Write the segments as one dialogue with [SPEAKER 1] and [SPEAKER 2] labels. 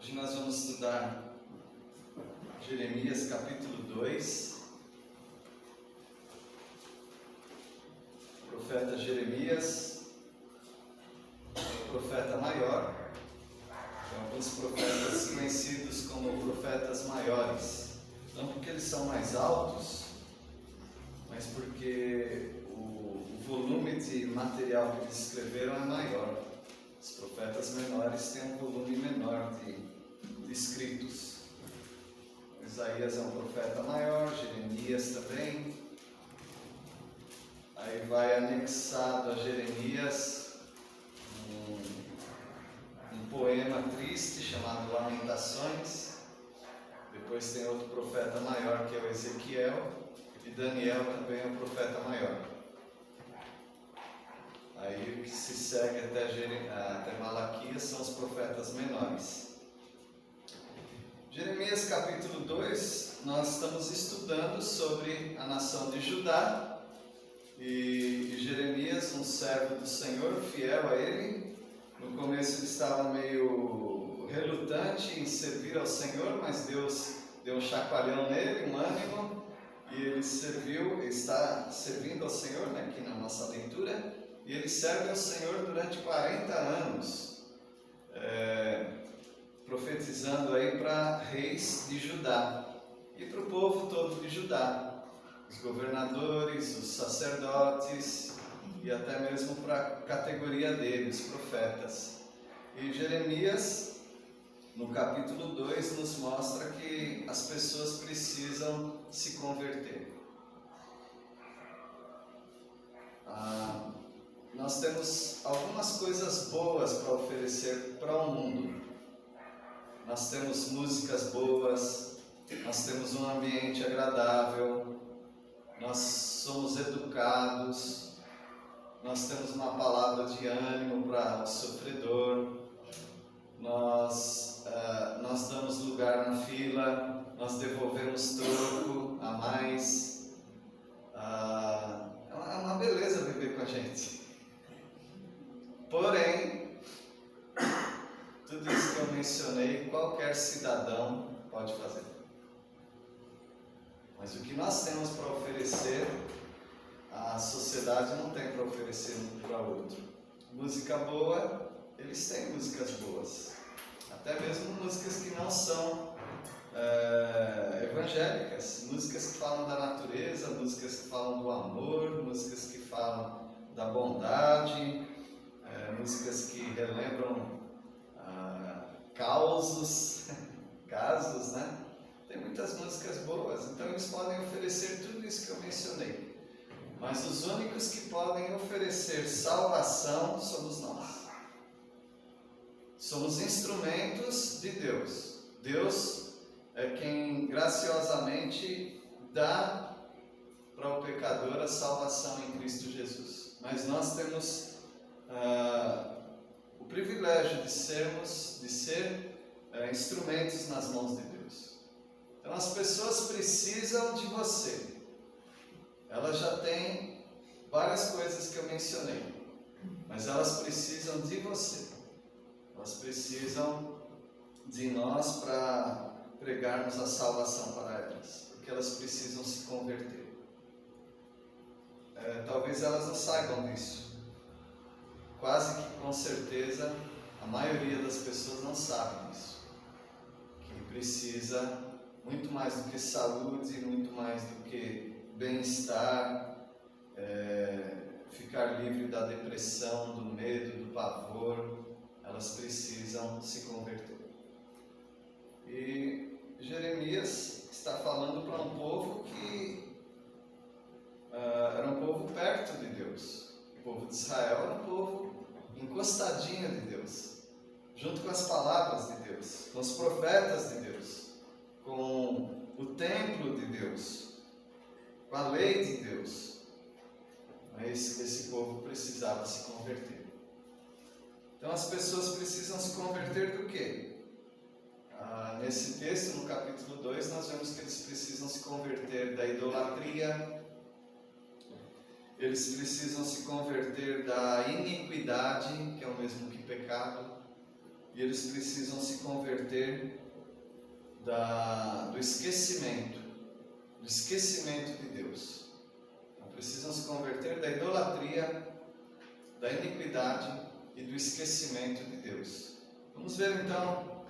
[SPEAKER 1] Hoje nós vamos estudar Jeremias capítulo 2. O profeta Jeremias é o profeta maior. Tem alguns profetas conhecidos como profetas maiores. Não porque eles são mais altos, mas porque o volume de material que eles escreveram é maior. Os profetas menores têm um volume menor de escritos. Isaías é um profeta maior, Jeremias também. Aí vai anexado a Jeremias um poema triste chamado Lamentações. Depois tem outro profeta maior que é o Ezequiel, e Daniel também é um profeta maior. Aí o que se segue até Malaquias são os profetas menores. Jeremias capítulo 2, nós estamos estudando sobre a nação de Judá, e Jeremias, um servo do Senhor, fiel a ele. No começo ele estava meio relutante em servir ao Senhor, mas Deus deu um chacoalhão nele, um ânimo, e ele está servindo ao Senhor, né, aqui na nossa leitura, e ele serve ao Senhor durante 40 anos, profetizando aí para reis de Judá e para o povo todo de Judá, os governadores, os sacerdotes e até mesmo para a categoria deles, profetas. E Jeremias, no capítulo 2, nos mostra que as pessoas precisam se converter. Nós temos algumas coisas boas para oferecer para o mundo. Nós temos músicas boas, nós temos um ambiente agradável, nós somos educados, nós temos uma palavra de ânimo para o sofredor, nós damos lugar na fila, nós devolvemos troco a mais. É uma beleza viver com a gente. Porém, tudo isso que eu mencionei, qualquer cidadão pode fazer. Mas o que nós temos para oferecer, a sociedade não tem para oferecer um para o outro. Música boa, eles têm músicas boas. Até mesmo músicas que não são evangélicas. Músicas que falam da natureza, músicas que falam do amor, músicas que falam da bondade, músicas que relembram casos, né? Tem muitas músicas boas, então eles podem oferecer tudo isso que eu mencionei. Mas os únicos que podem oferecer salvação somos nós. Somos instrumentos de Deus. Deus é quem graciosamente dá para o pecador a salvação em Cristo Jesus. Mas nós temos o privilégio de ser instrumentos nas mãos de Deus. Então as pessoas precisam de você. Elas já têm várias coisas que eu mencionei, mas elas precisam de você. Elas precisam de nós para pregarmos a salvação para elas, porque elas precisam se converter. Talvez elas não saibam disso. Quase que com certeza a maioria das pessoas não sabe disso. Que precisa muito mais do que saúde, muito mais do que bem-estar, ficar livre da depressão, do medo, do pavor. Elas precisam se converter. E Jeremias está falando para um povo que era um povo perto de Deus. O povo de Israel era um povo encostadinho de Deus, junto com as palavras de Deus, com os profetas de Deus, com o templo de Deus, com a lei de Deus. Mas esse povo precisava se converter. Então as pessoas precisam se converter do quê? Nesse texto, no capítulo 2, nós vemos que eles precisam se converter da idolatria, eles precisam se converter da iniquidade, que é o mesmo que pecado, e eles precisam se converter converter do esquecimento de Deus. Então, precisam se converter da idolatria, da iniquidade e do esquecimento de Deus. Vamos ver então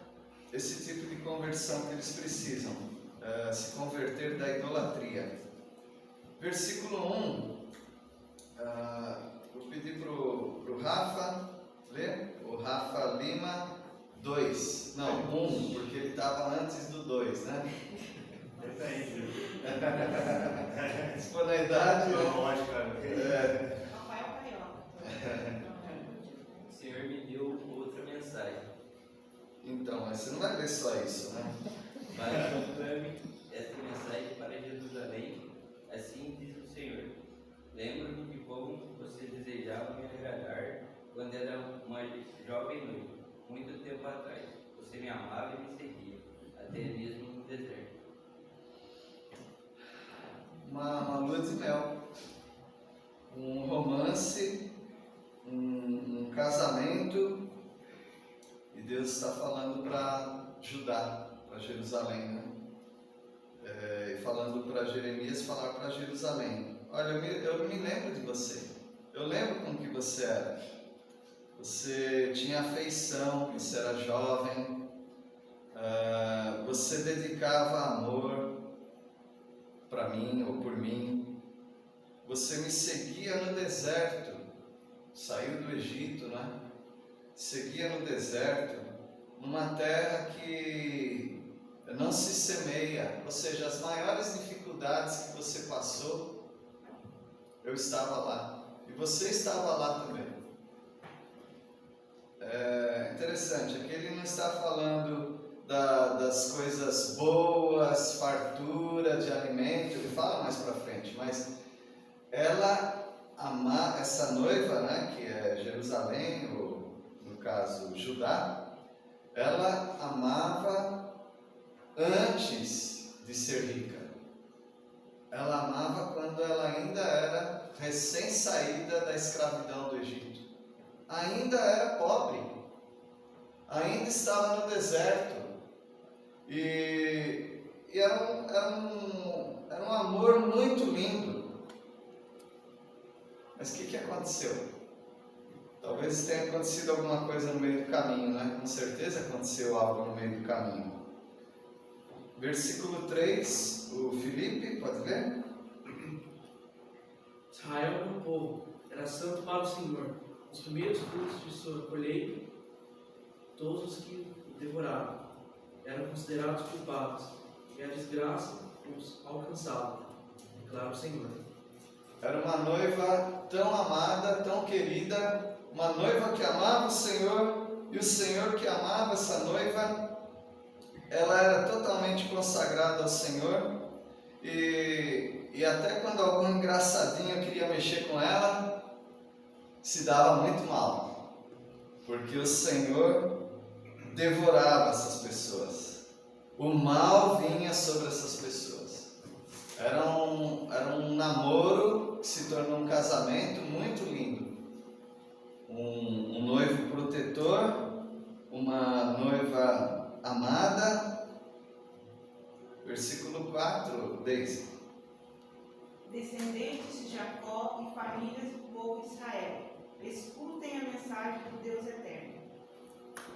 [SPEAKER 1] esse tipo de conversão que eles precisam, se converter da idolatria. Versículo 1, vou pedir para o Rafa ler, o Rafa Lima 2, não, 1, porque ele estava antes do 2, né? Se for na idade,
[SPEAKER 2] lógico,
[SPEAKER 3] O Senhor me deu outra mensagem.
[SPEAKER 1] Então, mas você não vai ler só isso, né?
[SPEAKER 3] Mas proclame esta mensagem para Jerusalém, assim diz o Senhor. Lembro-me de como você desejava me agradar quando era uma jovem noiva, muito tempo atrás. Você me amava e me seguia, até mesmo no deserto.
[SPEAKER 1] Uma lua de mel, um romance, um casamento, e Deus está falando para Judá, para Jerusalém, né? E falando para Jeremias falar para Jerusalém: olha, eu me lembro de você, eu lembro como que você era, você tinha afeição, você era jovem, você dedicava amor para mim ou por mim, você me seguia no deserto, saiu do Egito, né? Seguia no deserto, numa terra que não se semeia, ou seja, as maiores dificuldades que você passou, eu estava lá, e você estava lá também. É interessante, aqui ele não está falando das coisas boas, fartura de alimento, ele fala mais para frente, mas essa noiva, né, que é Jerusalém, ou no caso Judá, ela amava antes de ser rica. Ela amava quando ela ainda era recém-saída da escravidão do Egito. Ainda era pobre, ainda estava no deserto. E era um amor muito lindo. Mas o que aconteceu? Talvez tenha acontecido alguma coisa no meio do caminho, né? Com certeza aconteceu algo no meio do caminho. Versículo 3, o Filipe, pode ler?
[SPEAKER 4] Israel era um povo, era santo para o Senhor. Os primeiros frutos de sua colheita, todos os que o devoravam, eram considerados culpados, e a desgraça os alcançava, declara o Senhor.
[SPEAKER 1] Era uma noiva tão amada, tão querida, uma noiva que amava o Senhor, e o Senhor que amava essa noiva. Ela era totalmente consagrada ao Senhor, e até quando algum engraçadinho queria mexer com ela, se dava muito mal, porque o Senhor devorava essas pessoas, o mal vinha sobre essas pessoas. Era um namoro que se tornou um casamento muito lindo, um noivo protetor, uma noiva amada. Versículo 4, Deise.
[SPEAKER 5] Descendentes de Jacó e famílias do povo de Israel, escutem a mensagem do Deus eterno.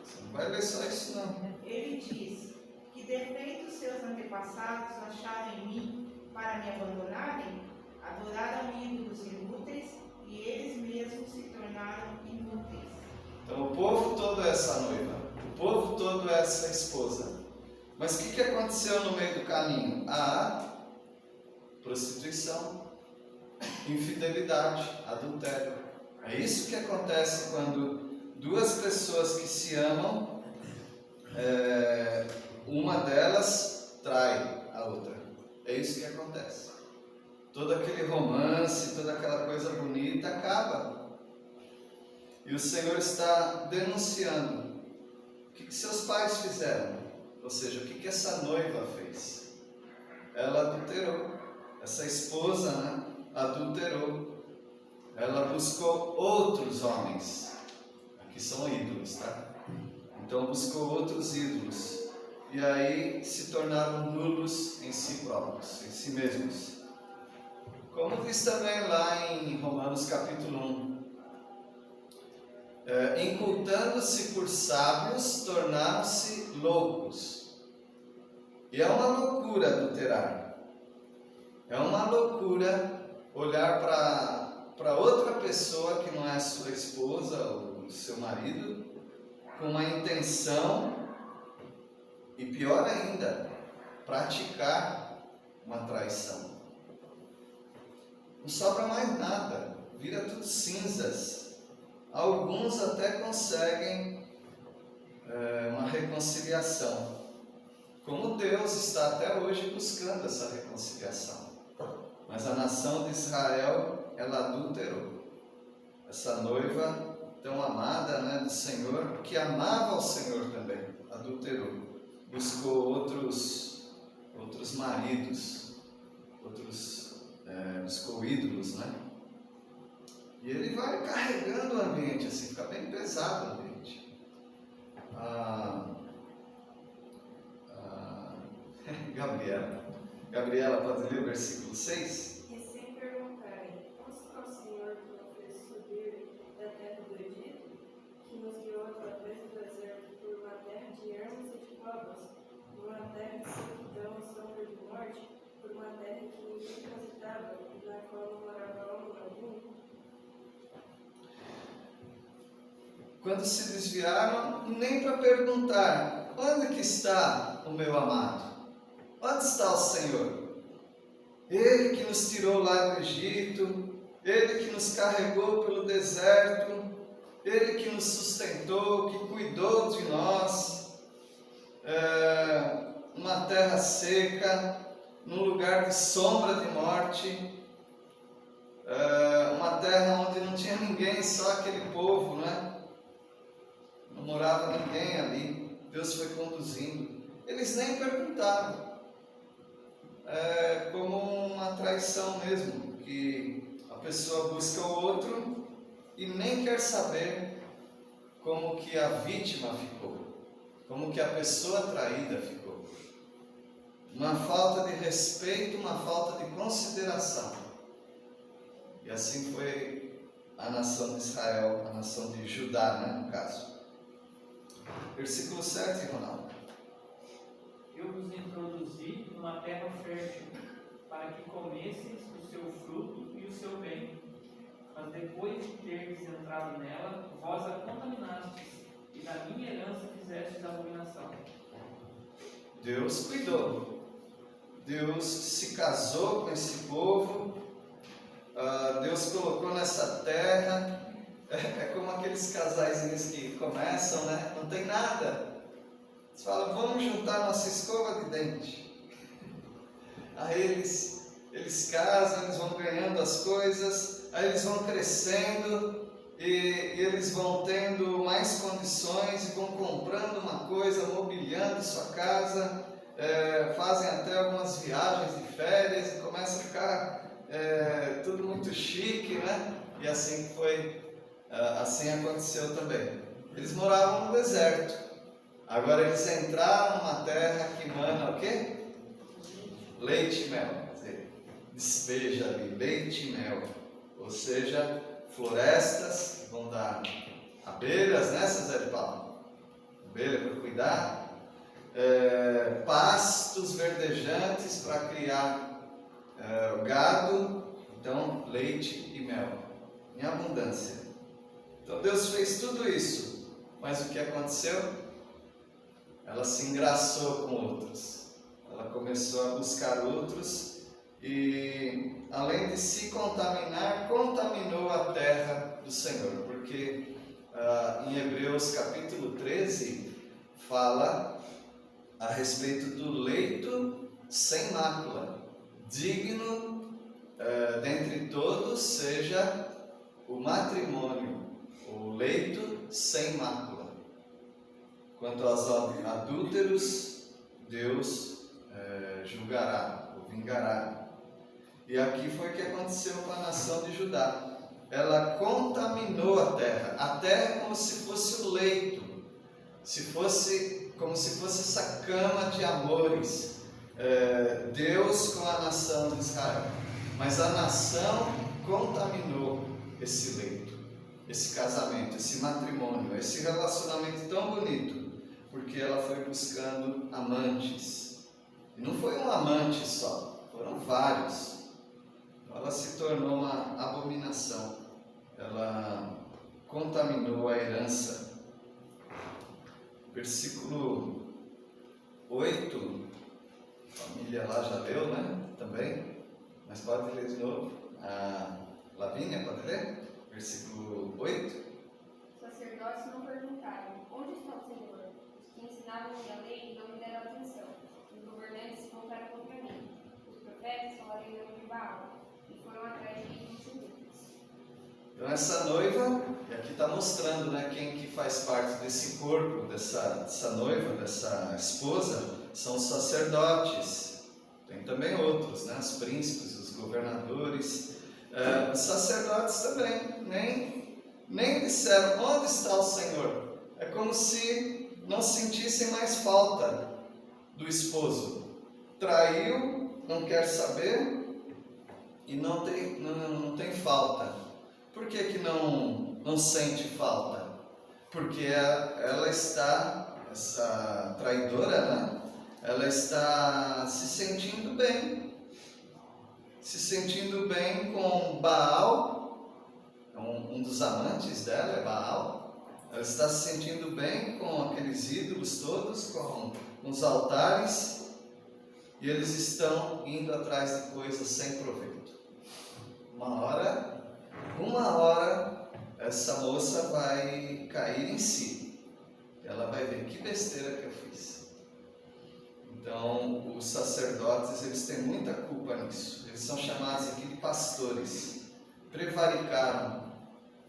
[SPEAKER 1] Você não vai ler só isso, não.
[SPEAKER 5] Ele diz: que defeitos seus antepassados acharam em mim para me abandonarem? Adoraram ídolos inúteis e eles mesmos se tornaram inúteis.
[SPEAKER 1] Então o povo todo é essa noiva, o povo todo é essa esposa. Mas o que aconteceu no meio do caminho? A prostituição, infidelidade, adultério. É isso que acontece quando duas pessoas que se amam, uma delas trai a outra. É isso que acontece. Todo aquele romance, toda aquela coisa bonita acaba. E o Senhor está denunciando o que seus pais fizeram. Ou seja, o que essa noiva fez? Ela adulterou. Essa esposa, né, adulterou. Ela buscou outros homens. Aqui são ídolos, tá? Então buscou outros ídolos. e aí se tornaram nulos em si próprios, em si mesmos. Como diz também lá em Romanos capítulo 1, incultando-se por sábios, tornaram-se loucos. E é uma loucura adulterar. É uma loucura olhar para outra pessoa que não é a sua esposa ou seu marido, com uma intenção, e pior ainda, praticar uma traição. Não sobra mais nada, vira tudo cinzas. Alguns até conseguem uma reconciliação, como Deus está até hoje buscando essa reconciliação. Mas a nação de Israel, ela adulterou. Essa noiva tão amada, né, do Senhor, que amava o Senhor também, adulterou. Buscou outros maridos, buscou ídolos, né? E ele vai carregando o ambiente, assim, fica bem pesado o ambiente. Gabriela, pode ler o versículo 6?
[SPEAKER 2] E sem perguntarem, onde está o Senhor que nos fez subir da terra do Egito, que nos guiou através do deserto por uma terra de ermas e de covas, por uma terra de sequidão e sombra de morte, por uma terra que ninguém transitava e na qual não morava homem algum?
[SPEAKER 1] Quando se desviaram, nem para perguntar, onde que está o meu amado? Onde está o Senhor? Ele que nos tirou lá do Egito, Ele que nos carregou pelo deserto, Ele que nos sustentou, que cuidou de nós, numa terra seca, num lugar de sombra de morte, uma terra onde não tinha ninguém, só aquele povo, né? Não morava ninguém ali, Deus foi conduzindo. Eles nem perguntaram. Como uma traição mesmo, que a pessoa busca o outro e nem quer saber como que a vítima ficou, como que a pessoa traída ficou. Uma falta de respeito, uma falta de consideração. E assim foi a nação de Israel, a nação de Judá, né, no caso. Versículo 7, Ronaldo.
[SPEAKER 6] Eu vos introduzi numa terra fértil, para que comesseis o seu fruto e o seu bem. Mas depois de terdes entrado nela, vós a contaminastes, e da minha herança fizestes abominação.
[SPEAKER 1] Deus cuidou. Deus se casou com esse povo. Deus colocou nessa terra. É como aqueles casaizinhos que começam, né? Não tem nada. Eles falam, vamos juntar nossa escova de dente. Aí eles casam, eles vão ganhando as coisas, aí eles vão crescendo e eles vão tendo mais condições e vão comprando uma coisa, mobiliando sua casa, fazem até algumas viagens de férias e começa a ficar tudo muito chique, né? E assim foi, assim aconteceu também. Eles moravam no deserto. Agora eles entraram numa terra que emana o quê? Leite e mel. Quer dizer, despeja ali leite e mel. Ou seja, florestas que vão dar abelhas, né, Zé de Paulo? Abelha para cuidar. Pastos verdejantes para criar o gado. Então, leite e mel. Em abundância. Então Deus fez tudo isso. Mas o que aconteceu? Ela se engraçou com outros, ela começou a buscar outros e, além de se contaminar, contaminou a terra do Senhor, porque em Hebreus capítulo 13 fala a respeito do leito sem mácula, digno dentre todos seja o matrimônio, o leito sem mácula. Quanto aos adúlteros, Deus julgará, ou vingará. E aqui foi o que aconteceu com a nação de Judá. Ela contaminou a terra é como se fosse o leito, se fosse como se fosse essa cama de amores, Deus com a nação de Israel. Mas a nação contaminou esse leito, esse casamento, esse matrimônio, esse relacionamento tão bonito, porque ela foi buscando amantes. E não foi um amante só, foram vários. Ela se tornou uma abominação. Ela contaminou a herança. Versículo 8, a família lá já leu, né? Também. Mas pode ler de novo. A Lavínia, pode ler? Versículo 8.
[SPEAKER 7] Os sacerdotes não perguntaram: onde está o Senhor? Os que ensinavam-me a lei não me deram atenção. Os governantes se voltaram contra mim. Os profetas falaram em nome de Baal e foram atrás de ídolos inúteis.
[SPEAKER 1] Então essa noiva, e aqui está mostrando, né, quem que faz parte desse corpo, dessa noiva, dessa esposa, são os sacerdotes. Tem também outros, né, os príncipes, os governadores. Os sacerdotes também nem disseram onde está o Senhor. É como se não sentissem mais falta do esposo. Traiu, não quer saber e não tem falta. Por que não sente falta? Porque ela está, essa traidora, né? Ela está se sentindo bem. Se sentindo bem com Baal, um dos amantes dela é Baal. Ela está se sentindo bem com aqueles ídolos todos, com os altares, e eles estão indo atrás de coisas sem proveito. Uma hora, essa moça vai cair em si. Ela vai ver que besteira que eu fiz. Então, os sacerdotes, eles têm muita culpa nisso. Eles são chamados aqui de pastores. Prevaricaram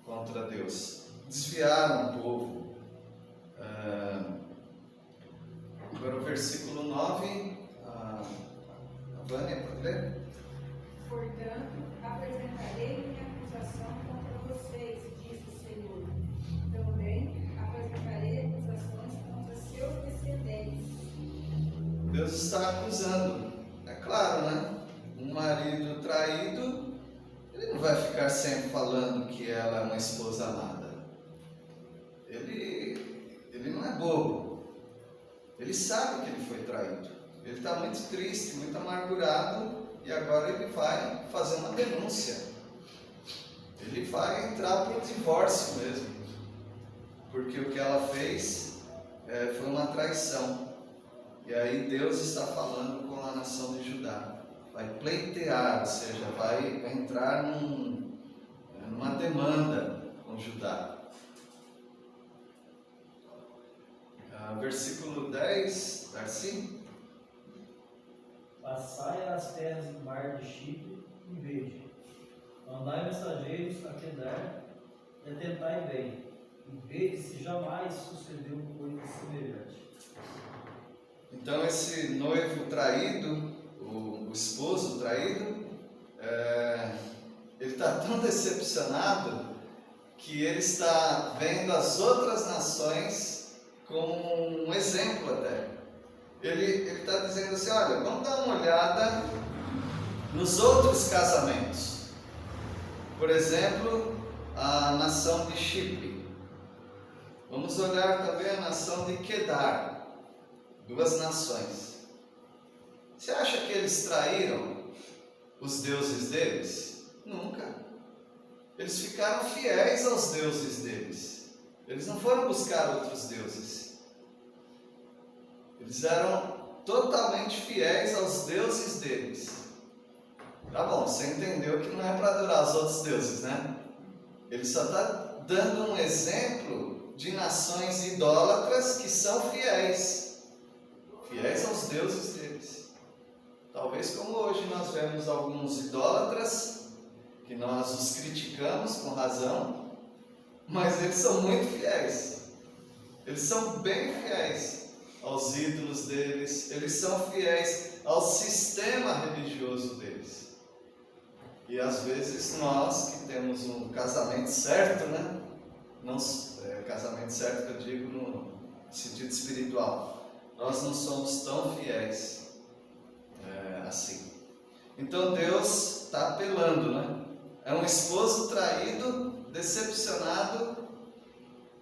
[SPEAKER 1] contra Deus. Desviaram o povo. Agora o versículo 9. A Vânia, pode ler?
[SPEAKER 2] Portanto, apresentarei minha acusação contra vocês, diz o Senhor. Também apresentarei acusações contra seus descendentes.
[SPEAKER 1] Deus está acusando. É claro, né? Um marido traído, ele não vai ficar sempre falando que ela é uma esposa amada. Ele não é bobo. Ele sabe que ele foi traído. Ele está muito triste, muito amargurado, e agora ele vai fazer uma denúncia. Ele vai entrar para o divórcio mesmo. Porque o que ela fez foi uma traição. E aí Deus está falando com a nação de Judá. Vai pleitear, ou seja, vai entrar numa demanda com Judá. Versículo 10, Darcy.
[SPEAKER 8] Passai as terras do mar de Chipre e vede. Mandai mensageiros a Quedar e atentai bem, e vede se jamais sucedeu coisa semelhante.
[SPEAKER 1] Então esse noivo traído, o esposo traído, ele está tão decepcionado que ele está vendo as outras nações como um exemplo até. Ele está dizendo assim, olha, vamos dar uma olhada nos outros casamentos. Por exemplo, a nação de Chipre. Vamos olhar também a nação de Quedar. Duas nações. Você acha que eles traíram os deuses deles? Nunca. Eles ficaram fiéis aos deuses deles. Eles não foram buscar outros deuses. Eles eram totalmente fiéis aos deuses deles. Tá bom, você entendeu que não é para adorar os outros deuses, né? Ele só está dando um exemplo de nações idólatras que são fiéis aos deuses deles. Talvez como hoje nós vemos alguns idólatras, que nós os criticamos com razão, mas eles são muito fiéis. Eles são bem fiéis aos ídolos deles, eles são fiéis ao sistema religioso deles. E às vezes nós que temos um casamento certo, né? Não, casamento certo que eu digo no sentido espiritual. nós não somos tão fiéis assim. Então Deus está apelando, né? É um esposo traído, decepcionado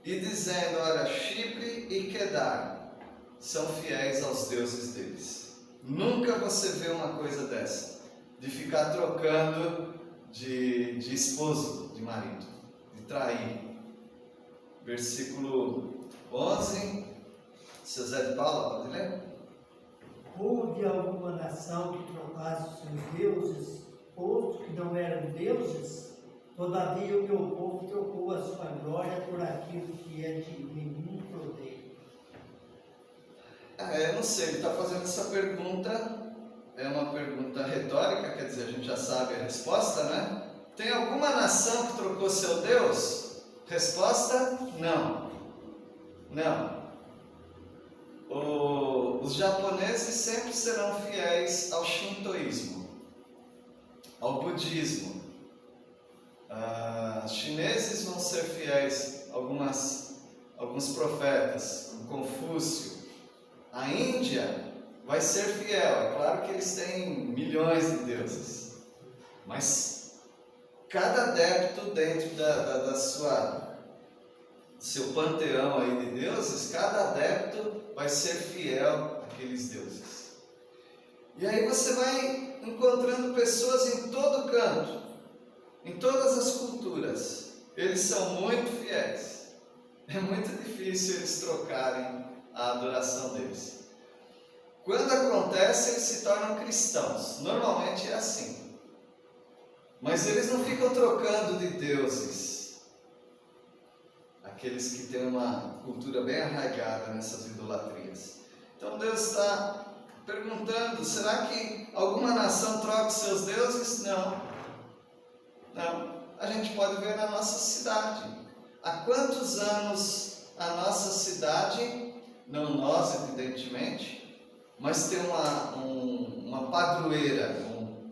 [SPEAKER 1] e dizendo: olha, Chipre e Quedar são fiéis aos deuses deles. Nunca você vê uma coisa dessa, de ficar trocando de esposo, de marido, de trair. Versículo 11, seu Zé de Paula, pode ler?
[SPEAKER 9] Houve alguma nação que trocasse os seus deuses, posto que não eram deuses? Todavia o meu povo trocou a sua glória por aquilo que é de nenhum proveito.
[SPEAKER 1] Eu não sei, ele está fazendo essa pergunta, é uma pergunta retórica, quer dizer, a gente já sabe a resposta, né? Tem alguma nação que trocou seu Deus? Resposta: não. Não. Os japoneses sempre serão fiéis ao shintoísmo, ao budismo. Os chineses vão ser fiéis a alguns profetas, como Confúcio. A Índia vai ser fiel. É claro que eles têm milhões de deuses, mas cada adepto dentro da seu panteão aí de deuses, cada adepto vai ser fiel àqueles deuses. E aí você vai encontrando pessoas em todo canto, em todas as culturas. Eles são muito fiéis. É muito difícil eles trocarem a adoração deles. Quando acontece, eles se tornam cristãos. Normalmente é assim. Mas eles não ficam trocando de deuses. Aqueles que têm uma cultura bem arraigada nessas idolatrias. Então Deus está perguntando: será que alguma nação troca os seus deuses? Não. Não. A gente pode ver na nossa cidade. Há quantos anos a nossa cidade, não nós evidentemente, mas tem uma padroeira, um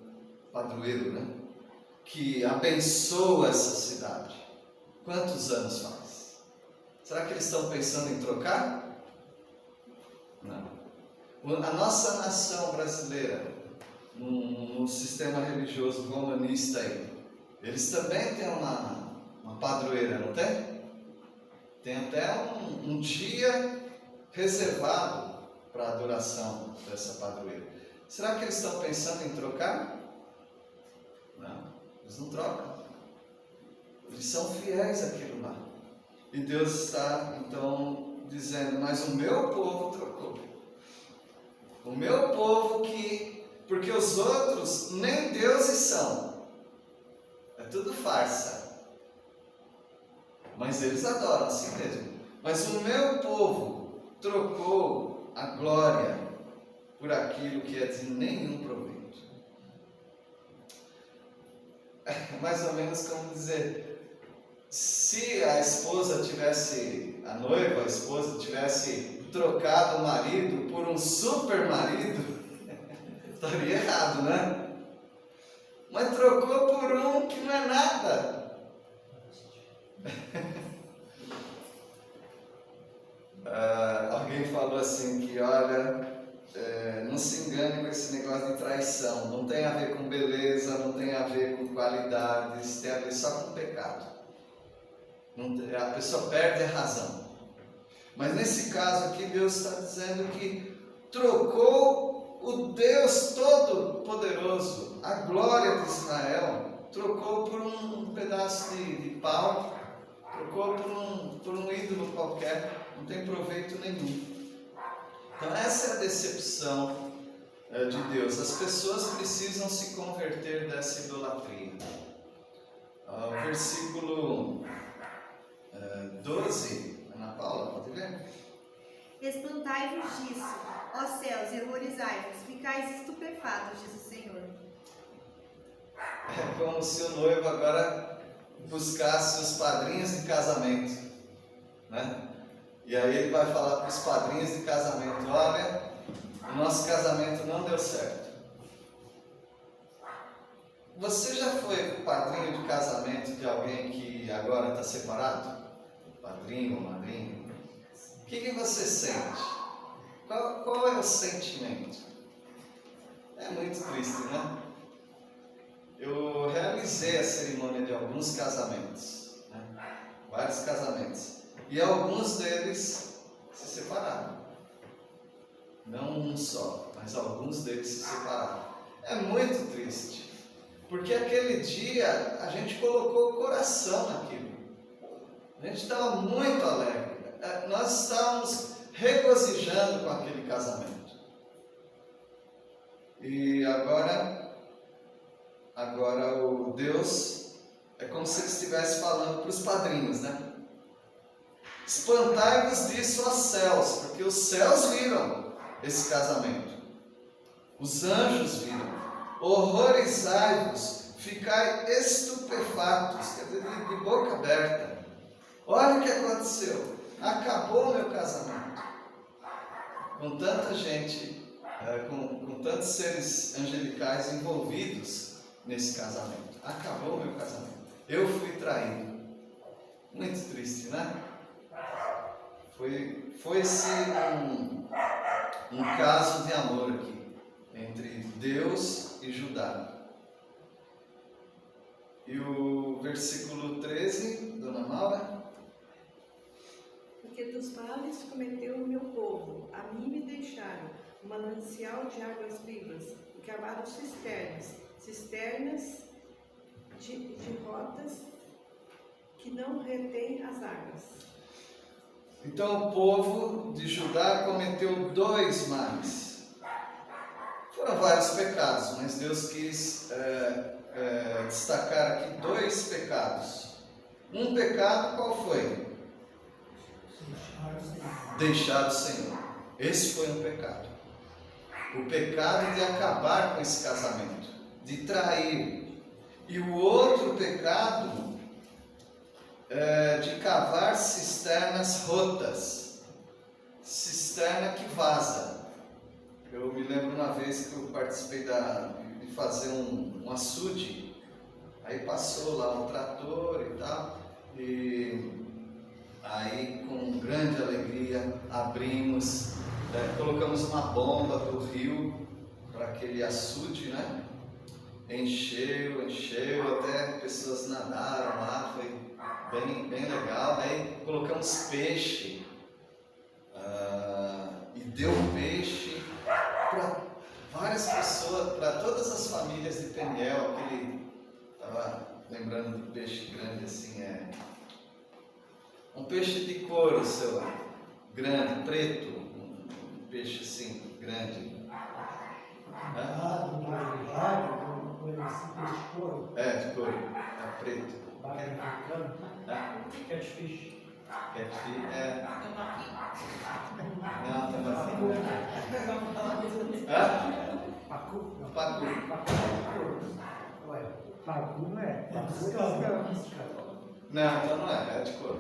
[SPEAKER 1] padroeiro, né? Que abençoa essa cidade. Quantos anos faz? Será que eles estão pensando em trocar? Não. A nossa nação brasileira, no sistema religioso romanista aí, eles também têm uma padroeira, não tem? Tem até um dia reservado para a adoração dessa padroeira. Será que eles estão pensando em trocar? Não, eles não trocam. Eles são fiéis àquilo lá. E Deus está então dizendo: mas o meu povo trocou. O meu povo porque os outros nem deuses são. É tudo farsa. Mas eles adoram assim mesmo. Mas o meu povo trocou a glória por aquilo que é de nenhum proveito. É mais ou menos como dizer: se a esposa tivesse, a noiva, a esposa tivesse trocado o marido por um super marido, estaria errado, né? Mas trocou por um que não é nada. Alguém falou assim que, olha, não se engane com esse negócio de traição. Não tem a ver com beleza, não tem a ver com qualidades, tem a ver só com pecado. A pessoa perde a razão. Mas nesse caso aqui, Deus está dizendo que trocou o Deus Todo-Poderoso, a glória de Israel, trocou por um pedaço de pau, trocou por um ídolo qualquer, não tem proveito nenhum. Então essa é a decepção de Deus. As pessoas precisam se converter dessa idolatria. O versículo 12, Ana Paula, pode ver?
[SPEAKER 10] Espantai-vos disso, ó céus, e horrorizai-vos, ficais estupefatos, diz o Senhor.
[SPEAKER 1] É como se o noivo agora buscasse os padrinhos de casamento, né? E aí ele vai falar para os padrinhos de casamento: olha, o nosso casamento não deu certo. Você já foi padrinho de casamento de alguém que agora está separado? Padrinho ou madrinha? O que você sente Qual é o sentimento? É muito triste, né? Eu realizei a cerimônia de alguns casamentos, né? Vários casamentos, e alguns deles se separaram. Não um só, mas alguns deles se separaram. É muito triste, porque aquele dia a gente colocou o coração naquilo. A gente estava muito alegre. Nós estávamos regozijando com aquele casamento. E agora o Deus é como se ele estivesse falando para os padrinhos, né? Espantai-vos disso, ó céus, porque os céus viram esse casamento. Os anjos viram. Horrorizai-vos, ficai estupefatos, quer dizer, de boca aberta. Olha o que aconteceu. Acabou o meu casamento. Com tanta gente, com tantos seres angelicais envolvidos nesse casamento. Acabou o meu casamento. Eu fui traído. Muito triste, né? Foi um caso de amor aqui, entre Deus e Judá. E o versículo 13, Dona Maura.
[SPEAKER 11] Porque dos males cometeu o meu povo, a mim me deixaram um manancial de águas vivas, e cavaram cisternas de rotas que não retêm as águas.
[SPEAKER 1] Então o povo de Judá cometeu 2 males. Foram vários pecados, mas Deus quis destacar aqui 2 pecados. Um pecado qual foi? Deixar o Senhor. Esse foi um pecado. O pecado de acabar com esse casamento, de trair. E o outro pecado de cavar cisternas rotas, cisterna que vaza. Eu me lembro uma vez que eu participei de fazer um açude, aí passou lá um trator e tal, e aí com grande alegria abrimos, colocamos uma bomba do rio para aquele açude, né? Encheu, até pessoas nadaram lá, foi bem legal. Aí colocamos peixe, e deu peixe para várias pessoas, para todas as famílias de Peniel. Estava lembrando do peixe grande assim, um peixe de couro, seu grande, preto, um peixe assim, grande. De couro, preto.
[SPEAKER 8] Catfish.
[SPEAKER 1] Catfish não, tambaqui. Pacu.
[SPEAKER 9] Pacu não é?
[SPEAKER 1] Não, então não é de couro.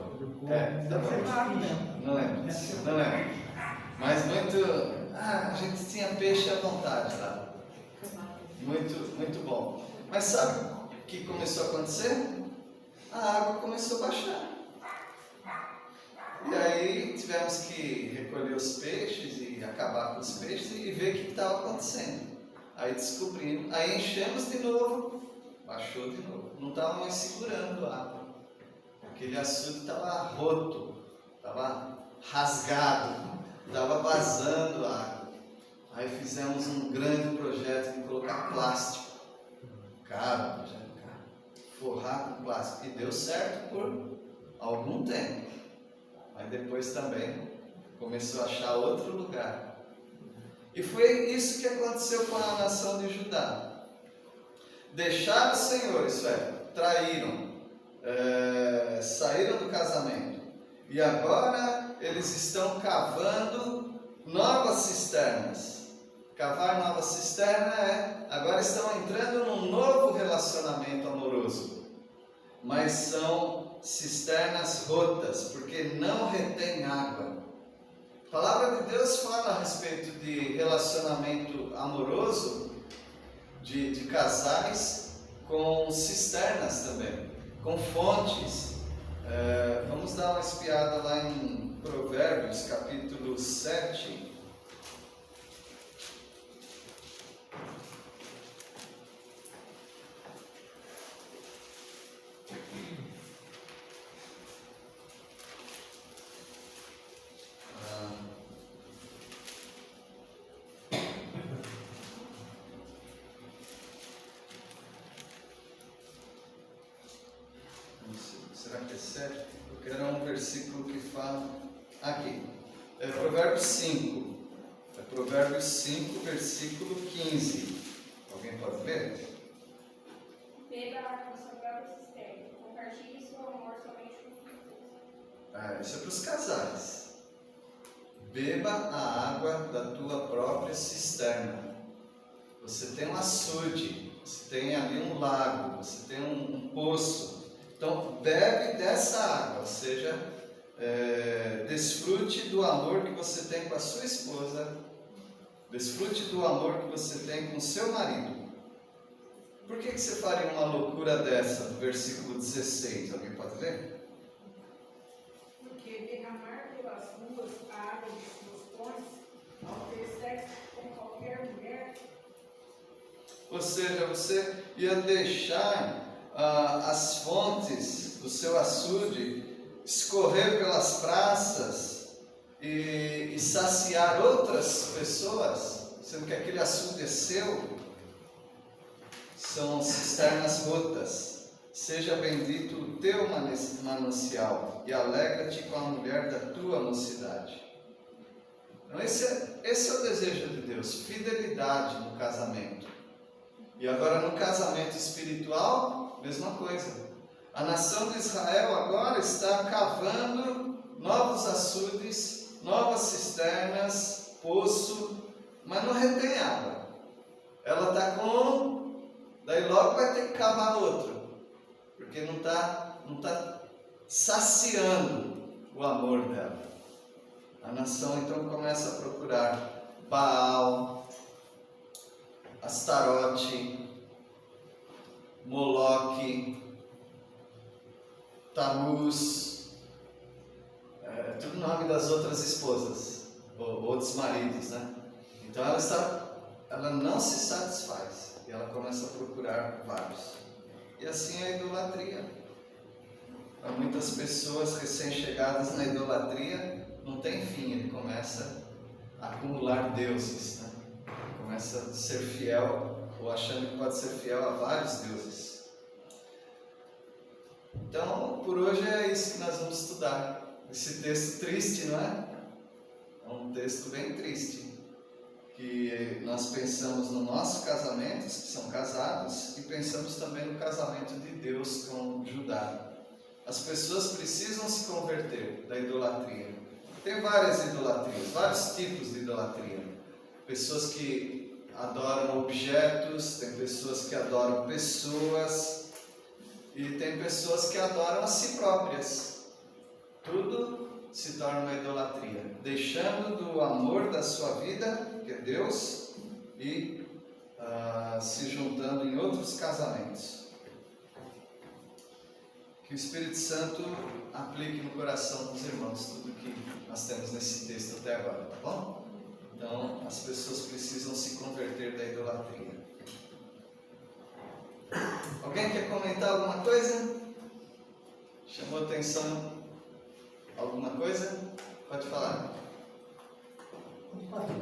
[SPEAKER 1] Não lembro. Mas muito. A gente tinha peixe à vontade lá. Muito bom. Mas sabe o que começou a acontecer? A água começou a baixar. E aí tivemos que recolher os peixes e acabar com os peixes e ver o que estava acontecendo. Aí descobrimos, aí enchemos de novo, baixou de novo. Não estava mais segurando a água. Aquele açude estava roto, estava rasgado, estava vazando a água. Aí fizemos um grande projeto de colocar plástico. Caro, forrar com plástico. E deu certo por algum tempo. Mas depois também começou a achar outro lugar. E foi isso que aconteceu com a nação de Judá. Deixaram o Senhor, isso é, traíram, saíram do casamento. E agora eles estão cavando novas cisternas. Cavar nova cisterna agora estão entrando num novo relacionamento amoroso. Mas são cisternas rotas, porque não retém água. A palavra de Deus fala a respeito de relacionamento amoroso, de casais com cisternas também, com fontes. Vamos dar uma espiada lá em Provérbios, capítulo 7. Eu quero um versículo que fala. Aqui. É Provérbios 5. É Provérbios 5, versículo 15. Alguém pode ver?
[SPEAKER 7] Beba a água da sua própria cisterna. Compartilhe seu amor somente com os seus.
[SPEAKER 1] Isso é para os casais. Beba a água da tua própria cisterna. Você tem um açude, você tem ali um lago, você tem um poço. Então, bebe dessa água, ou seja, desfrute do amor que você tem com a sua esposa, desfrute do amor que você tem com o seu marido. Por que você faria uma loucura dessa, do versículo 16? Alguém pode ler?
[SPEAKER 2] Porque derramar pelas ruas a água dos seus pontes, ao ter sexo com qualquer mulher,
[SPEAKER 1] ou seja, você ia deixar as fontes do seu açude escorrer pelas praças e saciar outras pessoas, sendo que aquele açude é seu. São cisternas rotas. Seja bendito o teu manancial e alegra-te com a mulher da tua mocidade. Então esse é o desejo de Deus, fidelidade no casamento. E agora no casamento espiritual, mesma coisa. A nação de Israel agora está cavando novos açudes, novas cisternas, poço, mas não retém água. Ela está com... Daí logo vai ter que cavar outro, porque não tá saciando o amor dela. A nação então começa a procurar Baal, Astarote, Moloque, Tamuz, tudo nome das outras esposas, ou outros maridos, né? Então ela não se satisfaz e ela começa a procurar vários. E assim é a idolatria. Para muitas pessoas recém-chegadas na idolatria, não tem fim, ele começa a acumular deuses, né? Começa a ser fiel, ou achando que pode ser fiel a vários deuses. Então, por hoje é isso que nós vamos estudar. Esse texto triste, não é? É um texto bem triste. Que nós pensamos no nosso casamento, que são casados, e pensamos também no casamento de Deus com Judá. As pessoas precisam se converter da idolatria. Tem várias idolatrias, vários tipos de idolatria. Pessoas que adoram objetos, tem pessoas que adoram pessoas, e tem pessoas que adoram a si próprias. Tudo se torna uma idolatria, deixando do amor da sua vida, que é Deus, e se juntando em outros casamentos. Que o Espírito Santo aplique no coração dos irmãos tudo que nós temos nesse texto até agora, tá bom? Então, as pessoas precisam se converter da idolatria. Alguém quer comentar alguma coisa? Chamou atenção alguma coisa? Pode falar.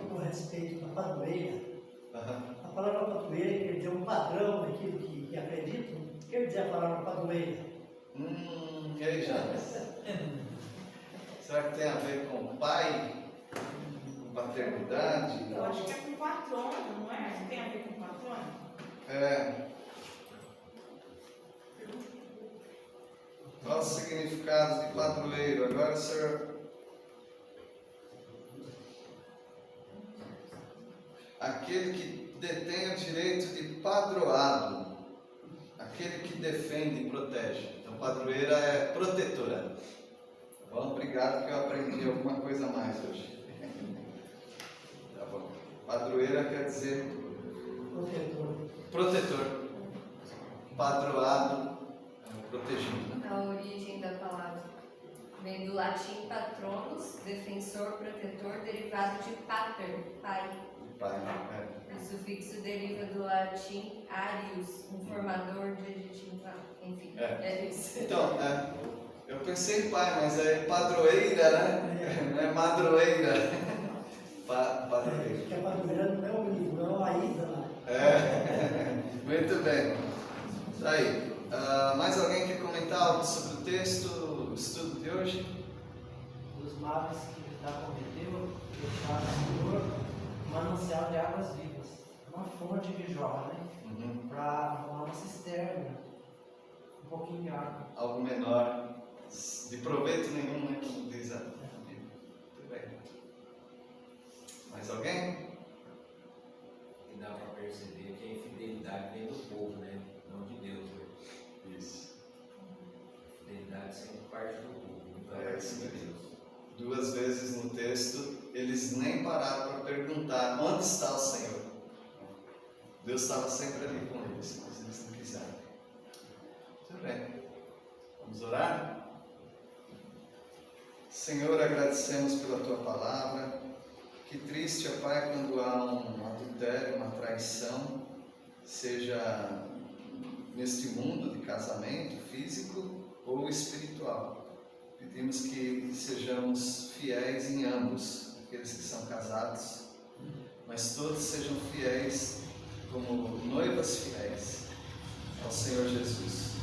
[SPEAKER 9] Com respeito à padroeira, a palavra padroeira quer dizer um padrão daquilo que acreditam. Quer dizer a palavra padroeira.
[SPEAKER 1] E aí, Janes? Será que tem a ver com pai? Com paternidade?
[SPEAKER 5] Eu acho que é com patrono, não é? Tem a ver com patrono?
[SPEAKER 1] É. Qual o significado de padroeiro? Agora o senhor... Aquele que detém o direito de padroado. Aquele que defende e protege. Então, padroeira é protetora. Tá bom? Obrigado que eu aprendi alguma coisa a mais hoje. Tá bom. Padroeira quer dizer... Protetor. Padroado, protegido.
[SPEAKER 7] A origem da palavra vem do latim patronus, defensor, protetor, derivado de pater, pai.
[SPEAKER 1] Pai,
[SPEAKER 7] O sufixo deriva do latim arius, um formador de adjetivo. Enfim, é isso.
[SPEAKER 1] Então, eu pensei em pai, mas é padroeira, né? Não é madroeira. Padroeira.
[SPEAKER 9] Porque a padroeira não é o livro, não é a Isa lá.
[SPEAKER 1] Muito bem. Tá aí. Mais alguém quer comentar algo sobre o texto? estudo de hoje?
[SPEAKER 4] Os males que Judá cometeu deixaram o Senhor um manancial de águas vivas, uma fonte que jorra, né? Para uma cisterna, um pouquinho de água.
[SPEAKER 1] Algo menor, de proveito nenhum, né? Como diz a Bíblia. Muito bem. Mais alguém?
[SPEAKER 12] E dá para perceber que a infidelidade vem do povo, né? Não de Deus. Né?
[SPEAKER 1] Isso.
[SPEAKER 12] A infidelidade sempre parte do povo, não
[SPEAKER 1] É
[SPEAKER 12] parte
[SPEAKER 1] isso
[SPEAKER 12] de
[SPEAKER 1] mesmo.
[SPEAKER 12] Deus.
[SPEAKER 1] 2 vezes no texto, eles nem pararam para perguntar onde está o Senhor. Deus estava sempre ali com eles, mas eles não quiseram. Muito bem. Vamos orar? Senhor, agradecemos pela Tua palavra. Que triste, ó Pai, quando há um adultério, uma traição, seja neste mundo de casamento físico ou espiritual. Pedimos que sejamos fiéis em ambos, aqueles que são casados, mas todos sejam fiéis como noivas fiéis ao Senhor Jesus.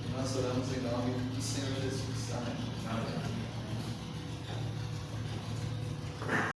[SPEAKER 1] E nós oramos em nome do Senhor Jesus. Amém.
[SPEAKER 12] Amém.